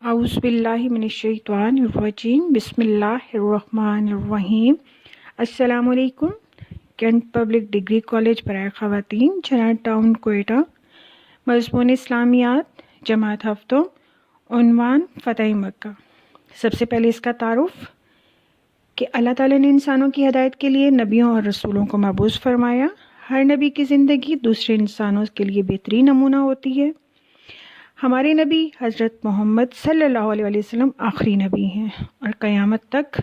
اعوذ باللہ من الشیطان الرجیم بسم اللہ الرحمن الرحیم۔ السلام علیکم۔ کینٹ پبلک ڈگری کالج برائے خواتین، چنار ٹاؤن، کوئٹہ۔ مضمون اسلامیات، جماعت ہفتوں، عنوان فتح مکہ۔ سب سے پہلے اس کا تعارف کہ اللہ تعالیٰ نے انسانوں کی ہدایت کے لیے نبیوں اور رسولوں کو مبعوث فرمایا۔ ہر نبی کی زندگی دوسرے انسانوں کے لیے بہترین نمونہ ہوتی ہے۔ ہمارے نبی حضرت محمد صلی اللہ علیہ وسلم آخری نبی ہیں اور قیامت تک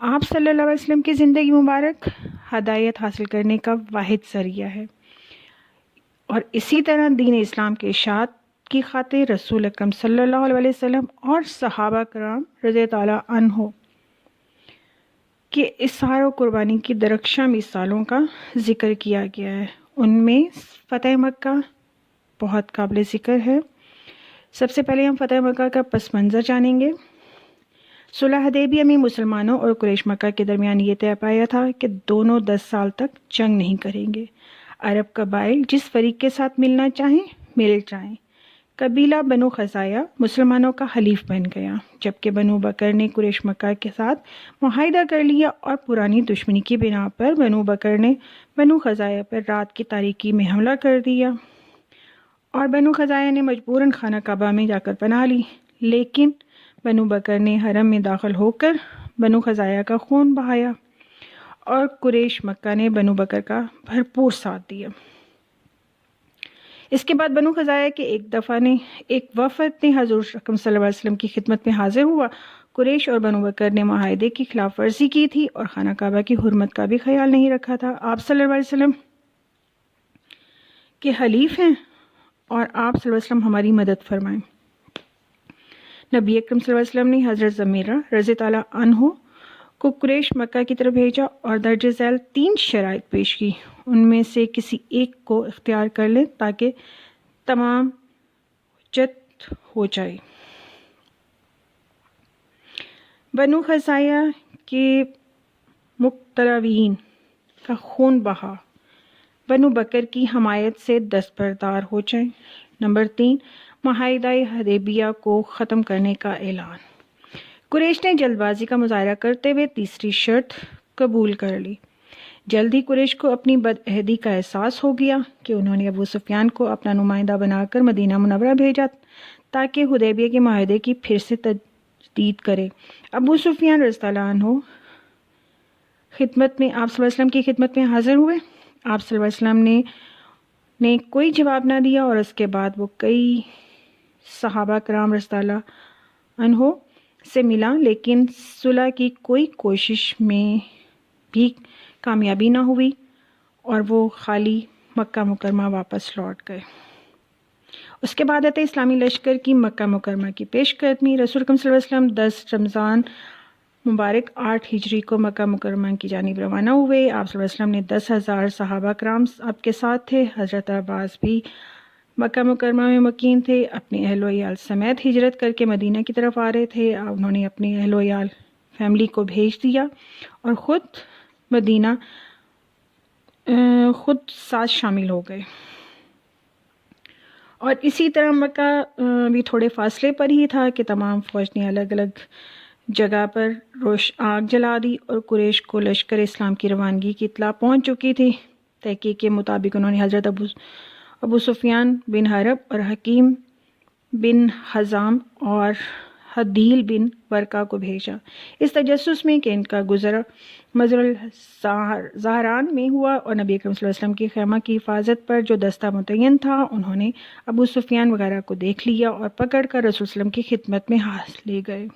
آپ صلی اللہ علیہ وسلم کی زندگی مبارک ہدایت حاصل کرنے کا واحد ذریعہ ہے، اور اسی طرح دین اسلام کے اشاعت کی خاطر رسول اکرم صلی اللہ علیہ وسلم اور صحابہ کرام رضی تعالیٰ عنہ کے اظہار و قربانی کی درخشاں مثالوں کا ذکر کیا گیا ہے۔ ان میں فتح مکہ بہت قابل ذکر ہے۔ سب سے پہلے ہم فتح مکہ کا پس منظر جانیں گے۔ صلح حدیبیہ میں مسلمانوں اور قریش مکہ کے درمیان یہ طے پایا تھا کہ دونوں 10 سال تک جنگ نہیں کریں گے۔ عرب قبائل جس فریق کے ساتھ ملنا چاہیں مل جائیں۔ قبیلہ بنو خزاعہ مسلمانوں کا حلیف بن گیا، جبکہ بنو بکر نے قریش مکہ کے ساتھ معاہدہ کر لیا اور پرانی دشمنی کی بنا پر بنو بکر نے بنو خزاعہ پر رات کی تاریکی میں حملہ کر دیا اور بنو خزاعہ نے مجبوراً خانہ کعبہ میں جا کر پناہ لی، لیکن بنو بکر نے حرم میں داخل ہو کر بنو خزاعہ کا خون بہایا اور قریش مکہ نے بنو بکر کا بھرپور ساتھ دیا۔ اس کے بعد بنو خزاعہ کے ایک وفد نے حضور اکرم صلی اللہ علیہ وسلم کی خدمت میں حاضر ہوا۔ قریش اور بنو بکر نے معاہدے کی خلاف ورزی کی تھی اور خانہ کعبہ کی حرمت کا بھی خیال نہیں رکھا تھا۔ آپ صلی اللہ علیہ وسلم کے حلیف ہیں اور آپ صلی اللہ علیہ وسلم ہماری مدد فرمائیں۔ نبی اکرم صلی اللہ علیہ وسلم نے حضرت زمیرہ رضی تعالیٰ عنہ کو قریش مکہ کی طرف بھیجا اور درج ذیل 3 شرائط پیش کی۔ ان میں سے کسی ایک کو اختیار کر لیں تاکہ تمام حجت ہو جائے۔ بنو خزاعہ کے مقتلوین کا خون بہا، بنو بکر کی حمایت سے دستبردار ہو جائیں۔ نمبر 3، معاہدہ حدیبیہ کو ختم کرنے کا اعلان۔ قریش نے جلد بازی کا مظاہرہ کرتے ہوئے تیسری شرط قبول کر لی۔ جلد ہی قریش کو اپنی بدعہدی کا احساس ہو گیا کہ انہوں نے ابو سفیان کو اپنا نمائندہ بنا کر مدینہ منورہ بھیجا تاکہ حدیبیہ کے معاہدے کی پھر سے تجدید کرے۔ ابو سفیان رضی اللہ عنہ آپ صلی اللہ علیہ وسلم کی خدمت میں حاضر ہوئے۔ آپ صلی اللہ علیہ وسلم نے کوئی جواب نہ دیا اور اس کے بعد وہ کئی صحابہ کرام رضی اللہ عنہ سے ملا، لیکن صلح کی کوئی کوشش میں بھی کامیابی نہ ہوئی اور وہ خالی مکہ مکرمہ واپس لوٹ گئے۔ اس کے بعد اسلامی لشکر کی مکہ مکرمہ کی پیش قدمی۔ رسول اکرم صلی اللہ علیہ وسلم 10 رمضان مبارک 8 ہجری کو مکہ مکرمہ کی جانب روانہ ہوئے۔ آپ صلی اللہ علیہ وسلم نے 10,000 صحابہ کرام آپ کے ساتھ تھے۔ حضرت عباس بھی مکہ مکرمہ میں مقیم تھے، اپنے اہل و عیال سمیت ہجرت کر کے مدینہ کی طرف آ رہے تھے۔ انہوں نے اپنے اہل و عیال فیملی کو بھیج دیا اور خود ساتھ شامل ہو گئے، اور اسی طرح مکہ بھی تھوڑے فاصلے پر ہی تھا کہ تمام فوج نے الگ الگ جگہ پر آگ جلا دی اور قریش کو لشکر اسلام کی روانگی کی اطلاع پہنچ چکی تھی۔ تحقیق کے مطابق انہوں نے حضرت ابو سفیان بن حرب اور حکیم بن حزام اور حدیل بن ورقہ کو بھیجا، اس تجسس میں کہ ان کا گزر مزر الزہران میں ہوا، اور نبی اکرم صلی اللہ علیہ وسلم کی خیمہ کی حفاظت پر جو دستہ متعین تھا انہوں نے ابو سفیان وغیرہ کو دیکھ لیا اور پکڑ کر رسول صلی اللہ علیہ وسلم کی خدمت میں لے گئے۔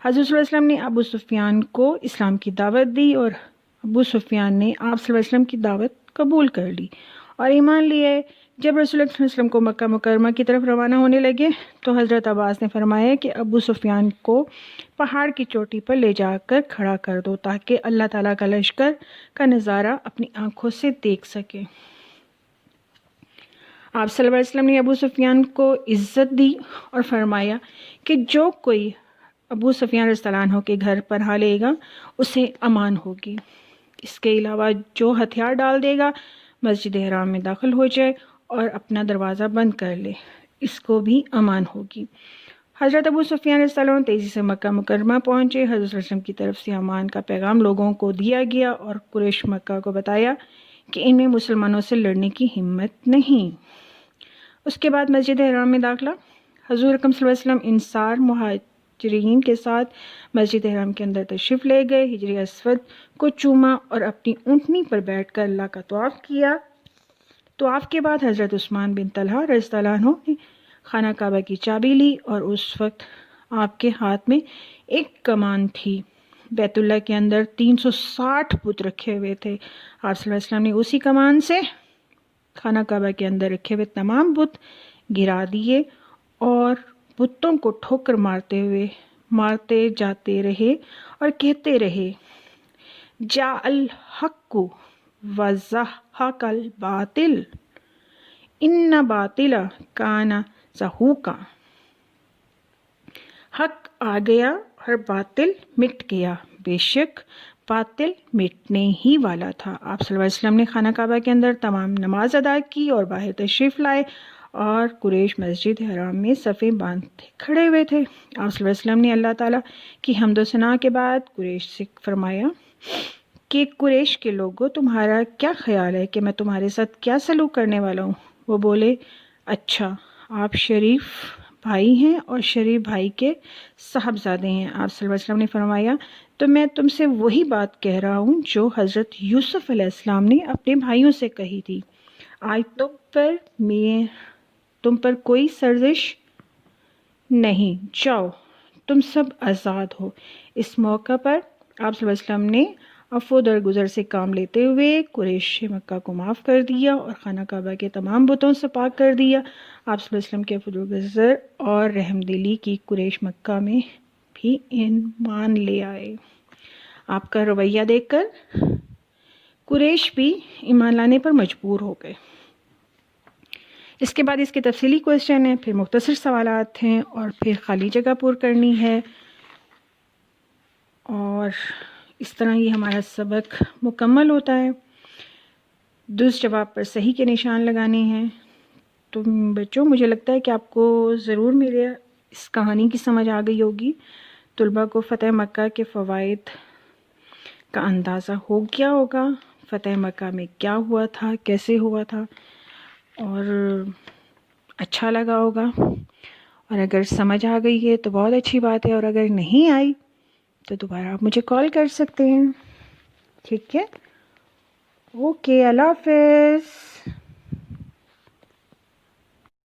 حضرت صلی اللہ علیہ وسلم نے ابو سفیان کو اسلام کی دعوت دی اور ابو سفیان نے آپ صلی اللہ علیہ وسلم کی دعوت قبول کر لی اور ایمان لیے۔ جب رسول اللہ صلی اللہ علیہ وسلم کو مکہ مکرمہ کی طرف روانہ ہونے لگے تو حضرت عباس نے فرمایا کہ ابو سفیان کو پہاڑ کی چوٹی پر لے جا کر کھڑا کر دو تاکہ اللہ تعالیٰ کا لشکر کا نظارہ اپنی آنکھوں سے دیکھ سکے۔ آپ صلی اللہ علیہ وسلم نے ابو سفیان کو عزت دی اور فرمایا کہ جو کوئی ابو سفیان رضی اللہ عنہ کے گھر پناہ لے گا اسے امان ہوگی۔ اس کے علاوہ جو ہتھیار ڈال دے گا مسجد حرام میں داخل ہو جائے اور اپنا دروازہ بند کر لے، اس کو بھی امان ہوگی۔ حضرت ابو سفیان رضی اللہ عنہ تیزی سے مکہ مکرمہ پہنچے. حضرت صلی اللہ علیہ وسلم کی طرف سے امان کا پیغام لوگوں کو دیا گیا اور قریش مکہ کو بتایا کہ ان میں مسلمانوں سے لڑنے کی ہمت نہیں. اس کے بعد مسجد حرام میں داخلہ. حضور اکرم صلی اللہ علیہ وسلم انصار مہاجرین کے ساتھ مسجد حرام کے اندر تشریف لے گئے. حجر اسود کو چوما اور اپنی اونٹنی پر بیٹھ کر اللہ کا طواف کیا. طواف کے بعد حضرت عثمان بن طلحہ رضی اللہ عنہ نے خانہ کعبہ کی چابی لی اور اس وقت آپ کے ہاتھ میں ایک کمان تھی. بیت اللہ کے اندر 360 بت رکھے ہوئے تھے. آپ صلی اللہ علیہ وسلم نے اسی کمان سے خانہ کعبہ کے اندر رکھے ہوئے تمام بت گرا دیے اور بتوں کو ٹھوکر مارتے جاتے رہے اور کہتے رہے جاء الحق وزهق الباطل ان باطل کان زہوقا. حق آ گیا اور باطل مٹ گیا، بے شک باطل مٹنے ہی والا تھا. آپ صلی اللہ علیہ وسلم نے خانہ کعبہ کے اندر تمام نماز ادا کی اور باہر تشریف لائے اور قریش مسجد حرام میں صفیں باندھے کھڑے ہوئے تھے. آپ صلی اللہ علیہ وسلم نے اللہ تعالیٰ کی حمد و ثنا کے بعد قریش سے فرمایا کہ قریش کے لوگوں، تمہارا کیا خیال ہے کہ میں تمہارے ساتھ کیا سلوک کرنے والا ہوں؟ وہ بولے اچھا، آپ شریف بھائی ہیں اور شریف بھائی کے صاحبزادے ہیں. آپ صلی اللہ علیہ وسلم نے فرمایا تو میں تم سے وہی بات کہہ رہا ہوں جو حضرت یوسف علیہ السلام نے اپنے بھائیوں سے کہی تھی. آج تم پر کوئی سرزش نہیں، جاؤ تم سب آزاد ہو. اس موقع پر آپ صلی اللہ علیہ وسلم نے عفو درگزر سے کام لیتے ہوئے قریش مکہ کو معاف کر دیا اور خانہ کعبہ کے تمام بتوں سے پاک کر دیا. آپ صلی اللہ علیہ وسلم کے عفو درگزر اور رحم دلی کی قریش مکہ میں بھی ایمان لے آئے. آپ کا رویہ دیکھ کر قریش بھی ایمان لانے پر مجبور ہو گئے. اس کے بعد اس کے تفصیلی کوئسچن ہیں، پھر مختصر سوالات ہیں اور پھر خالی جگہ پور کرنی ہے، اور اس طرح یہ ہمارا سبق مکمل ہوتا ہے. درست جواب پر صحیح کے نشان لگانے ہیں. تو بچوں، مجھے لگتا ہے کہ آپ کو ضرور میرے اس کہانی کی سمجھ آ گئی ہوگی. طلباء کو فتح مکہ کے فوائد کا اندازہ ہو گیا ہوگا، فتح مکہ میں کیا ہوا تھا، کیسے ہوا تھا، اور اچھا لگا ہوگا. اور اگر سمجھ آ گئی ہے تو بہت اچھی بات ہے، اور اگر نہیں آئی تو دوبارہ آپ مجھے کال کر سکتے ہیں. ٹھیک ہے، اوکے، اللہ حافظ.